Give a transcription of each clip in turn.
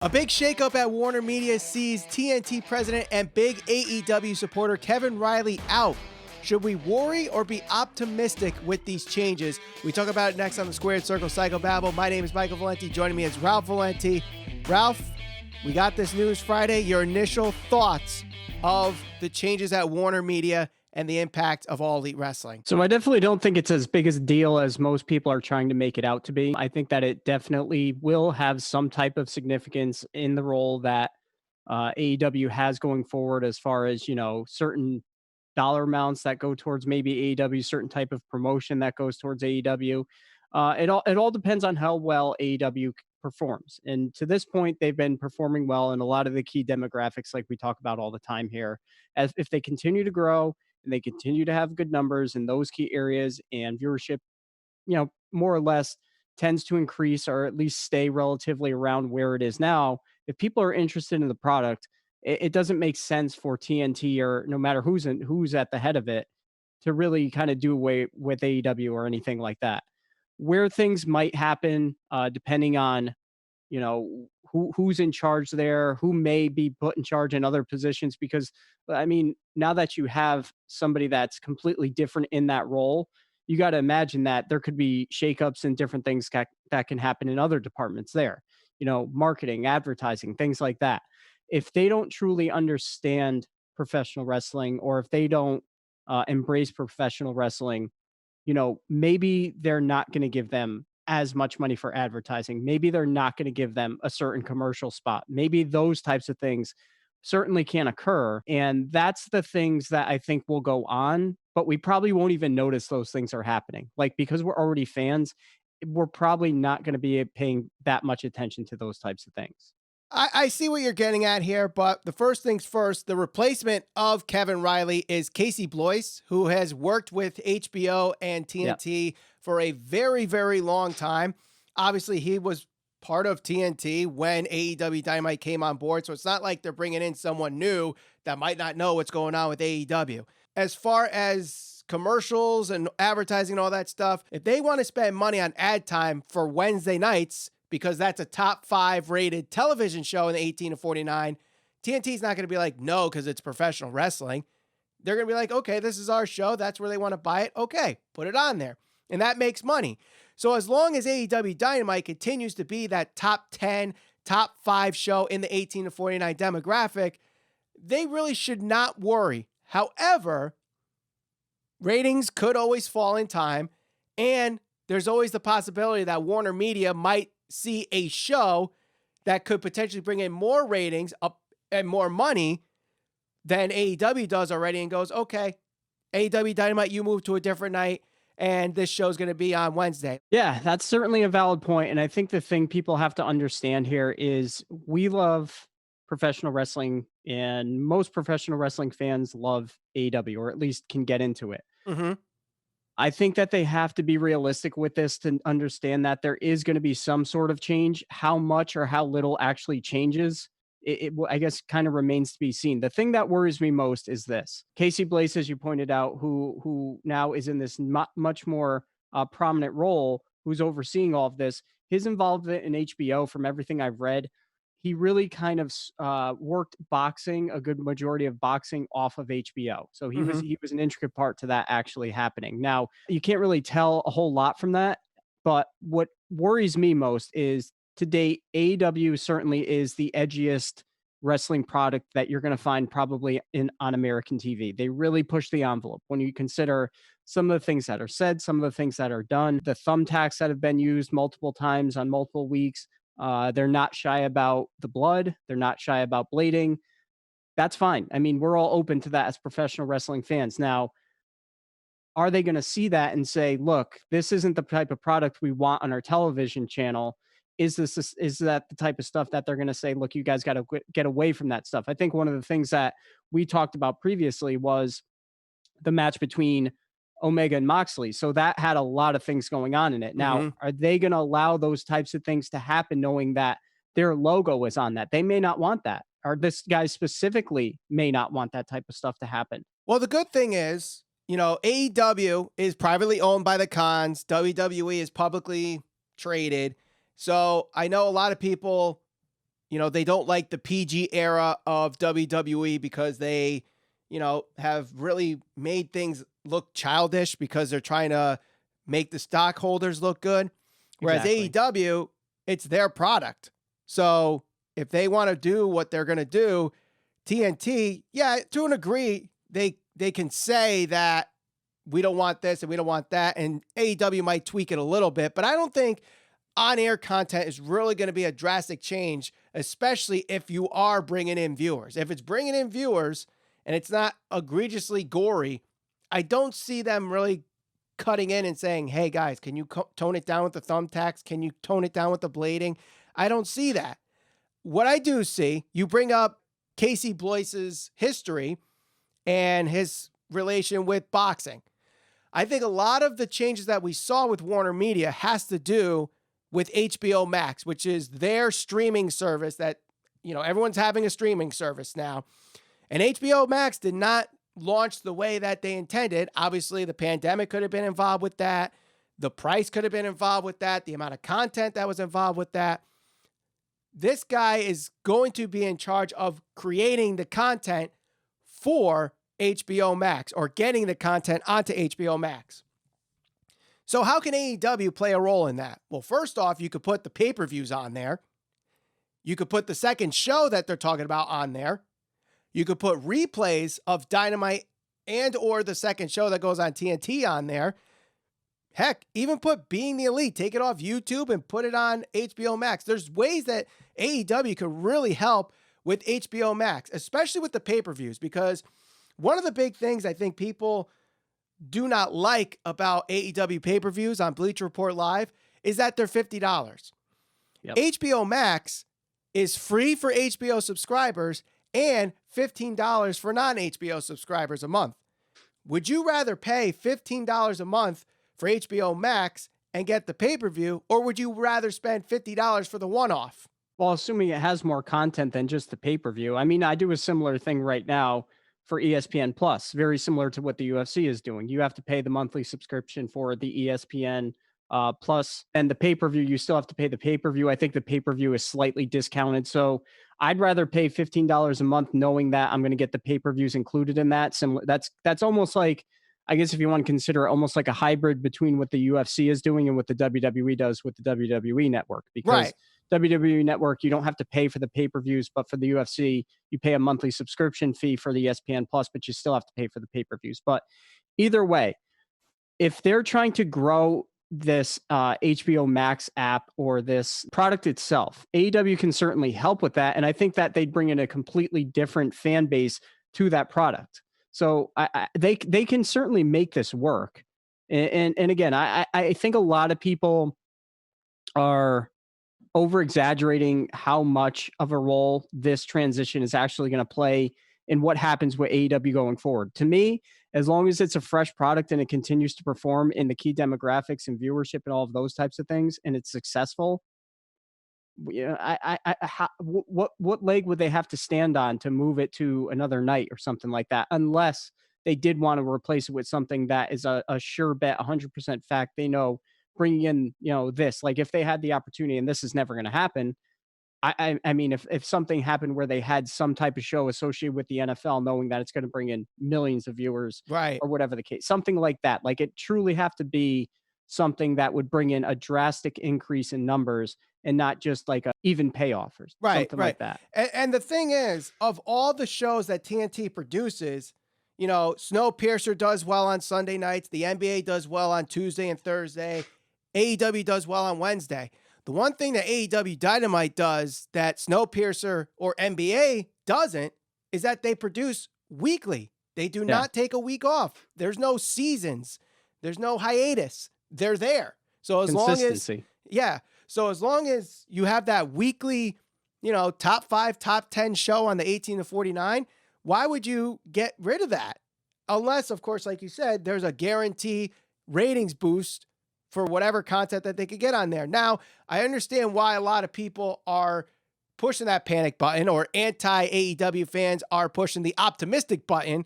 A big shakeup at WarnerMedia sees TNT president and big AEW supporter Kevin Reilly out. Should we worry or be optimistic with these changes? We talk about it next on the Squared Circle Psychobabble. My name is Michael Valenti. Joining me is Ralph Valenti. Ralph, we got this news Friday. Your initial thoughts of the changes at WarnerMedia and the impact of All Elite Wrestling. So I definitely don't think it's as big a deal as most people are trying to make it out to be. I think that it definitely will have some type of significance in the role that AEW has going forward, as far as, certain dollar amounts that go towards maybe AEW, certain type of promotion that goes towards AEW. It all depends on how well AEW performs. And to this point, they've been performing well in a lot of the key demographics, like we talk about all the time here. As if they continue to grow and they continue to have good numbers in those key areas, and viewership, more or less tends to increase or at least stay relatively around where it is now. If people are interested in the product, it doesn't make sense for TNT, or no matter who's at the head of it, to really kind of do away with AEW or anything like that. Where things might happen, depending on who's in charge there, who may be put in charge in other positions. Because I mean, now that you have somebody that's completely different in that role, you got to imagine that there could be shakeups and different things that can happen in other departments there. Marketing, advertising, things like that. If they don't truly understand professional wrestling, or if they don't embrace professional wrestling, maybe they're not going to give them as much money for advertising. Maybe they're not going to give them a certain commercial spot. Maybe those types of things certainly can occur. And that's the things that I think will go on, but we probably won't even notice those things are happening. Like, because we're already fans, we're probably not going to be paying that much attention to those types of things. I see what you're getting at here, but the first things first, the replacement of Kevin Reilly is Casey Blois, who has worked with HBO and TNT for a very, very long time. Obviously, he was part of TNT when AEW Dynamite came on board, so it's not like they're bringing in someone new that might not know what's going on with AEW. As far as commercials and advertising and all that stuff, if they want to spend money on ad time for Wednesday nights, because that's a top 5 rated television show in the 18 to 49, TNT's not going to be like, no, because it's professional wrestling. They're going to be like, okay, this is our show. That's where they want to buy it. Okay, put it on there. And that makes money. So as long as AEW Dynamite continues to be that top 10, top 5 show in the 18 to 49 demographic, they really should not worry. However, ratings could always fall in time, and there's always the possibility that WarnerMedia might see a show that could potentially bring in more ratings up and more money than AEW does already, and goes, okay, AEW Dynamite, you move to a different night, and this show's going to be on Wednesday. Yeah, that's certainly a valid point. And I think the thing people have to understand here is we love professional wrestling, and most professional wrestling fans love AEW, or at least can get into it. Mm-hmm. I think that they have to be realistic with this to understand that there is going to be some sort of change. How much or how little actually changes, I guess, kind of remains to be seen. The thing that worries me most is this: Casey Blois, as you pointed out, who now is in this much more prominent role, who's overseeing all of this. His involvement in HBO, from everything I've read, he really kind of worked boxing, a good majority of boxing, off of HBO. So he was an intricate part to that actually happening. Now, you can't really tell a whole lot from that, but what worries me most is, to date, AEW certainly is the edgiest wrestling product that you're going to find probably on American TV. They really push the envelope when you consider some of the things that are said, some of the things that are done, the thumbtacks that have been used multiple times on multiple weeks. They're not shy about the blood. They're not shy about blading. That's fine. I mean, we're all open to that as professional wrestling fans. Now, are they going to see that and say, look, this isn't the type of product we want on our television channel? Is that the type of stuff that they're going to say, look, you guys got to get away from that stuff? I think one of the things that we talked about previously was the match between Omega and Moxley. So that had a lot of things going on in it. Now, are they going to allow those types of things to happen, knowing that their logo is on that? They may not want that, or this guy specifically may not want that type of stuff to happen. Well, the good thing is, AEW is privately owned by the Khans. WWE is publicly traded. So I know a lot of people they don't like the PG era of WWE because they, have really made things look childish because they're trying to make the stockholders look good. Whereas Exactly. AEW, it's their product. So if they want to do what they're going to do, TNT, yeah, to an degree, they can say that we don't want this and we don't want that. And AEW might tweak it a little bit, but I don't think on-air content is really going to be a drastic change, especially if you are bringing in viewers. If it's bringing in viewers and it's not egregiously gory, I don't see them really cutting in and saying, hey guys, can you tone it down with the thumbtacks? Can you tone it down with the blading? I don't see that. What I do see, you bring up Casey Blois's history and his relation with boxing. I think a lot of the changes that we saw with WarnerMedia has to do with HBO Max, which is their streaming service that, everyone's having a streaming service now. And HBO Max did not launch the way that they intended. Obviously, the pandemic could have been involved with that. The price could have been involved with that. The amount of content that was involved with that. This guy is going to be in charge of creating the content for HBO Max or getting the content onto HBO Max. So how can AEW play a role in that? Well, first off, you could put the pay-per-views on there. You could put the second show that they're talking about on there. You could put replays of Dynamite and or the second show that goes on TNT on there. Heck, even put Being the Elite, take it off YouTube and put it on HBO Max. There's ways that AEW could really help with HBO Max, especially with the pay-per-views, because one of the big things I think people do not like about AEW pay-per-views on Bleacher Report Live is that they're $50. Yep. HBO Max is free for HBO subscribers and $15 for non-HBO subscribers a month. Would you rather pay $15 a month for HBO Max and get the pay-per-view, or would you rather spend $50 for the one-off? Well, assuming it has more content than just the pay-per-view. I mean, I do a similar thing right now for ESPN Plus, very similar to what the UFC is doing. You have to pay the monthly subscription for the ESPN Plus, and the pay-per-view, you still have to pay the pay-per-view. I think the pay-per-view is slightly discounted. So I'd rather pay $15 a month knowing that I'm going to get the pay-per-views included in that. Similar, that's almost like, I guess if you want to consider it almost like a hybrid between what the UFC is doing and what the WWE does with the WWE network. Because Right. WWE network, you don't have to pay for the pay-per-views, but for the UFC, you pay a monthly subscription fee for the ESPN Plus, but you still have to pay for the pay-per-views. But either way, if they're trying to grow this HBO Max app or this product itself, AEW can certainly help with that. And I think that they'd bring in a completely different fan base to that product. So they can certainly make this work. And again, I think a lot of people are over exaggerating how much of a role this transition is actually going to play in what happens with AEW going forward. To me, as long as it's a fresh product and it continues to perform in the key demographics and viewership and all of those types of things, and it's successful, what leg would they have to stand on to move it to another night or something like that? Unless they did want to replace it with something that is a sure bet, 100% fact. They know bringing in, this, like if they had the opportunity, and this is never going to happen. I mean, if something happened where they had some type of show associated with the NFL, knowing that it's going to bring in millions of viewers, Right. or whatever the case, something like that, like it truly have to be something that would bring in a drastic increase in numbers and not just like a even payoff or something like that. And the thing is, of all the shows that TNT produces, Snowpiercer does well on Sunday nights. The NBA does well on Tuesday and Thursday. AEW does well on Wednesday. The one thing that AEW Dynamite does that Snowpiercer or NBA doesn't is that they produce weekly. They do not take a week off. There's no seasons. There's no hiatus. They're there. So as long as you have that weekly, top 5, top 10 show on the 18 to 49, why would you get rid of that? Unless, of course, like you said, there's a guarantee ratings boost for whatever content that they could get on there. Now, I understand why a lot of people are pushing that panic button, or anti-AEW fans are pushing the optimistic button,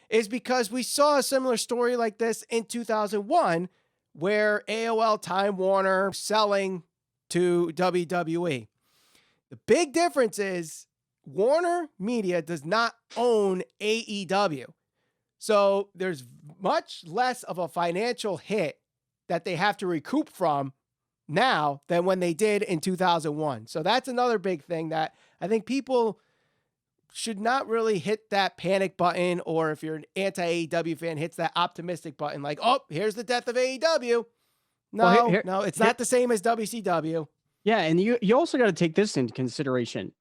is because we saw a similar story like this in 2001, where AOL Time Warner selling to WWE. The big difference is Warner Media does not own AEW. So there's much less of a financial hit that they have to recoup from now than when they did in 2001. So that's another big thing that I think people should not really hit that panic button, or if you're an anti-AEW fan, hits that optimistic button like, oh, here's the death of AEW. No, Well, no, it's not the same as WCW. Yeah, and you also got to take this into consideration.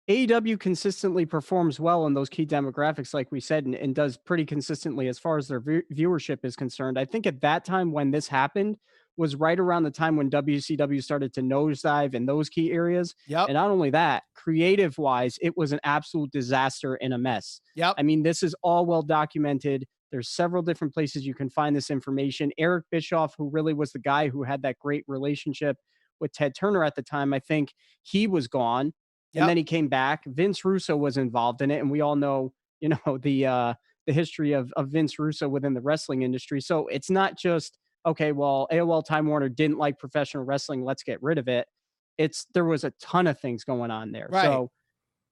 AEW consistently performs well in those key demographics, like we said, and does pretty consistently as far as their viewership is concerned. I think at that time when this happened was right around the time when WCW started to nosedive in those key areas. Yep. And not only that, creative wise, it was an absolute disaster and a mess. Yep. I mean, this is all well documented. There's several different places you can find this information. Eric Bischoff, who really was the guy who had that great relationship with Ted Turner at the time, I think he was gone. And then he came back. Vince Russo was involved in it. And we all know, the history of Vince Russo within the wrestling industry. So it's not just, okay, well, AOL Time Warner didn't like professional wrestling, let's get rid of it. There was a ton of things going on there. Right. So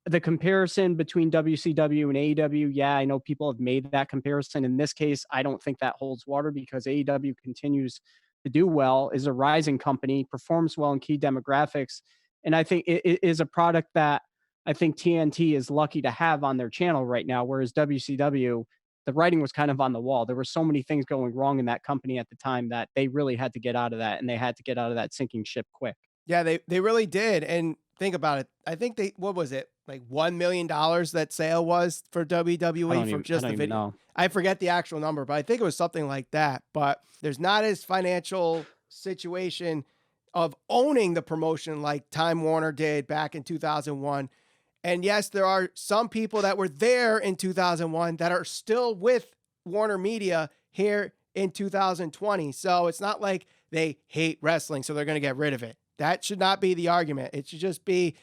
the comparison between WCW and AEW, yeah, I know people have made that comparison. In this case, I don't think that holds water because AEW continues to do well, is a rising company, performs well in key demographics. And I think it is a product that I think TNT is lucky to have on their channel right now, whereas WCW, the writing was kind of on the wall. There were so many things going wrong in that company at the time that they really had to get out of that, and they had to get out of that sinking ship quick. Yeah, they really did. And think about it. I think what was it? Like $1 million that sale was for WWE from just the video. I forget the actual number, but I think it was something like that. But there's not as financial situation of owning the promotion like Time Warner did back in 2001. And yes, there are some people that were there in 2001 that are still with Warner Media here in 2020. So it's not like they hate wrestling, so they're going to get rid of it. That should not be the argument. It should just be,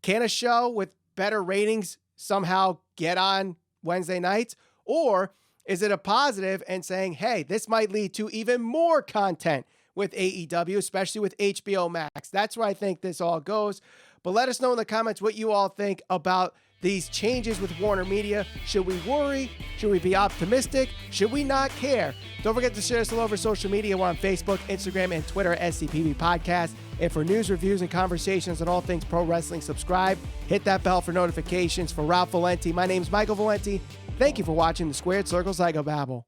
can a show with better ratings somehow get on Wednesday nights? Or is it a positive and saying, hey, this might lead to even more content with AEW, especially with HBO Max? That's where I think this all goes. But let us know in the comments what you all think about these changes with Warner Media. Should we worry? Should we be optimistic? Should we not care? Don't forget to share us all over social media. We're on Facebook, Instagram, and Twitter at SCPB Podcast. And for news, reviews, and conversations on all things pro wrestling, subscribe. Hit that bell for notifications. For Ralph Valenti, my name's Michael Valenti. Thank you for watching the Squared Circle Psychobabble.